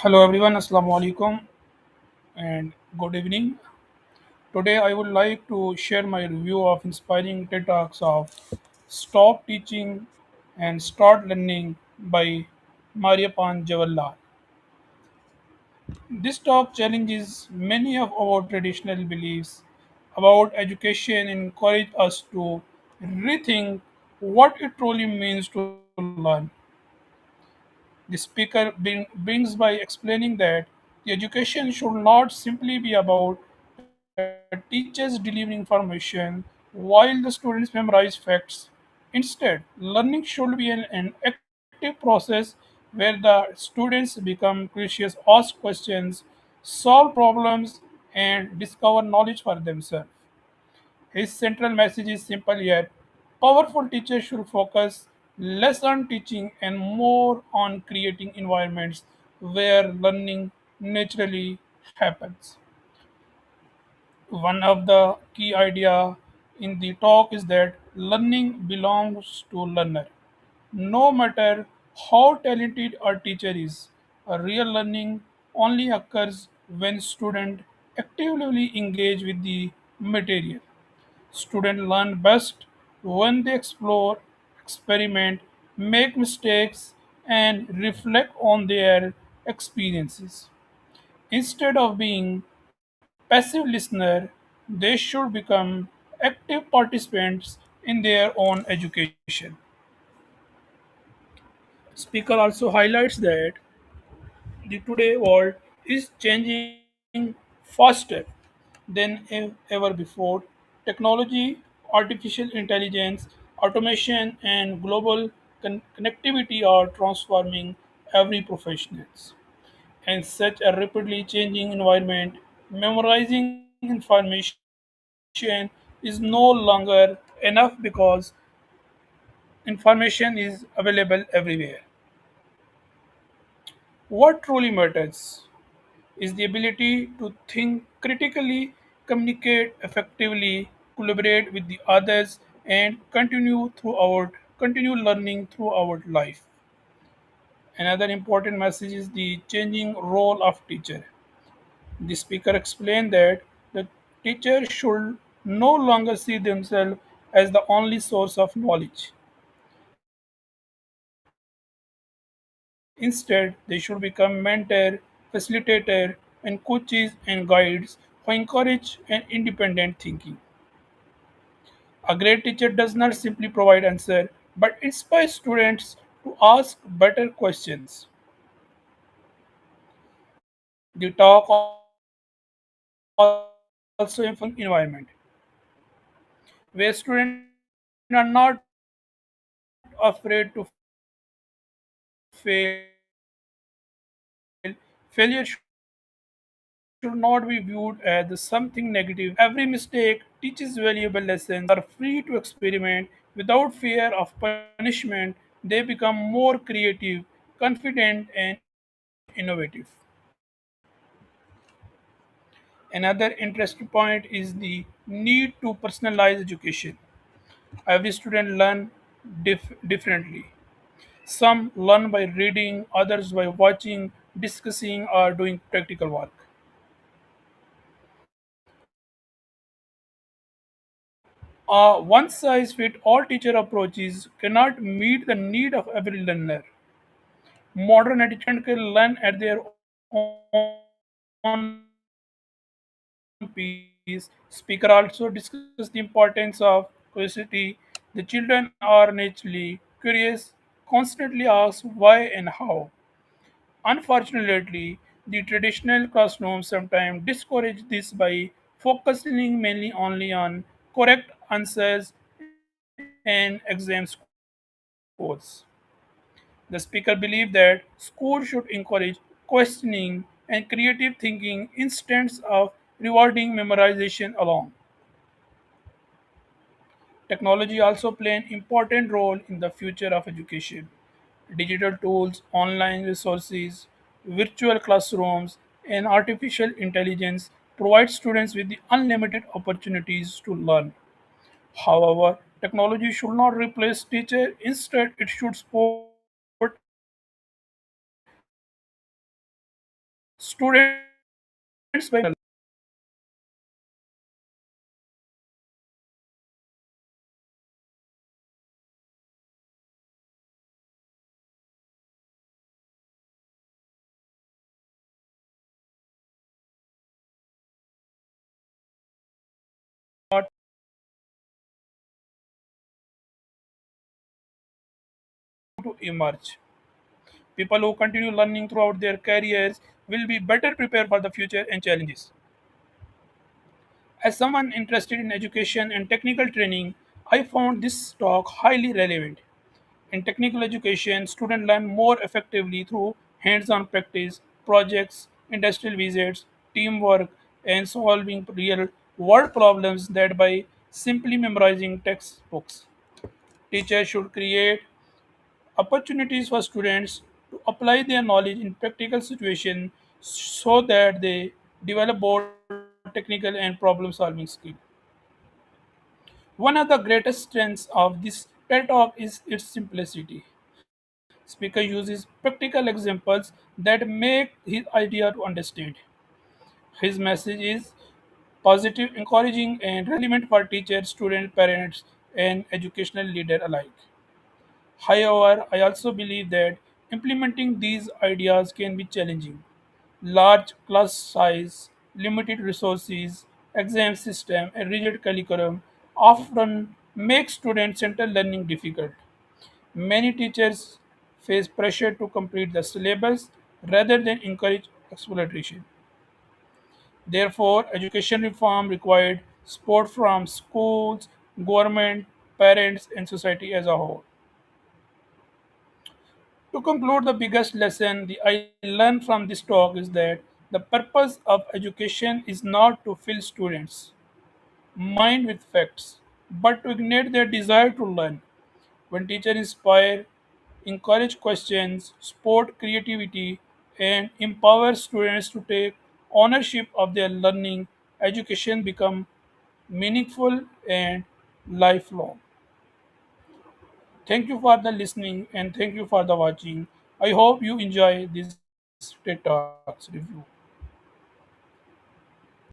Hello everyone, Assalamu alaikum and good evening. Today I would like to share my review of inspiring TED Talks of Stop Teaching and Start Learning by Mariappan Jawaharial. This talk challenges many of our traditional beliefs about education and encourage us to rethink what it truly means to learn. The speaker brings by explaining that the education should not simply be about teachers delivering information while the students memorize facts. Instead, learning should be an active process where the students become curious, ask questions, solve problems, and discover knowledge for themselves. His central message is simple yet powerful. Teachers should focus less on teaching and more on creating environments where learning naturally happens. One of the key idea in the talk is that learning belongs to learner. No matter how talented a teacher is, a real learning only occurs when students actively engage with the material. Students learn best when they explore, experiment, make mistakes, and reflect on their experiences. Instead of being passive listener, they should become active participants in their own education. Speaker also highlights that the today world is changing faster ever before. Technology, artificial intelligence, automation, and global connectivity are transforming every profession. In such a rapidly changing environment, memorizing information is no longer enough because information is available everywhere. What truly matters is the ability to think critically, communicate effectively, collaborate with the others, and continue learning throughout life. Another important message is the changing role of teacher. The speaker explained that the teacher should no longer see themselves as the only source of knowledge. Instead, they should become mentor, facilitator, and coaches and guides who encourage an independent thinking. A great teacher does not simply provide answer, but inspires students to ask better questions. The talk also emphasizes the importance of creating environment where students are not afraid to fail. Failure should not be viewed as something negative. Every mistake teaches valuable lessons. Are free to experiment without fear of punishment. They become more creative, confident, and innovative. Another interesting point is the need to personalize education. Every student learn differently. Some learn by reading, others by watching, discussing, or doing practical work. A one size fits all teacher approaches cannot meet the need of every learner. Modern education can learn at their own pace. Speaker also discussed the importance of curiosity. The children are naturally curious, constantly ask why and how. Unfortunately, the traditional classrooms sometimes discourage this by focusing mainly only on correct answers and exam scores. The speaker believed that school should encourage questioning and creative thinking instead of rewarding memorization alone. Technology also play an important role in the future of education. Digital tools, online resources, virtual classrooms, and artificial intelligence provide students with the unlimited opportunities to learn. However, technology should not replace teacher. Instead, it should support and enhance teaching. Students by not to emerge. People who continue learning throughout their careers will be better prepared for the future and challenges. As someone interested in education and technical training, I found this talk highly relevant. In technical education, students learn more effectively through hands on practice, projects, industrial visits, teamwork, and solving real world problems than by simply memorizing textbooks. Teachers should create opportunities for students to apply their knowledge in practical situations so that they develop both technical and problem solving skills. One of the greatest strengths of this TED Talk is its simplicity. Speaker uses practical examples that make his idea to understand. His message is positive, encouraging, and relevant for teachers, students, parents, and educational leaders alike. However, I also believe that implementing these ideas can be challenging. Large class size, limited resources, exam system, and rigid curriculum often make student-centered learning difficult. Many teachers face pressure to complete the syllabus rather than encourage exploration. Therefore, education reform required support from schools, government, parents, and society as a whole. To conclude, the biggest lesson I learned from this talk is that the purpose of education is not to fill students' mind with facts, but to ignite their desire to learn. When teachers inspire, encourage questions, support creativity, and empower students to take ownership of their learning, education becomes meaningful and lifelong. Thank you for the listening and thank you for the watching. I hope you enjoy this TED Talks review.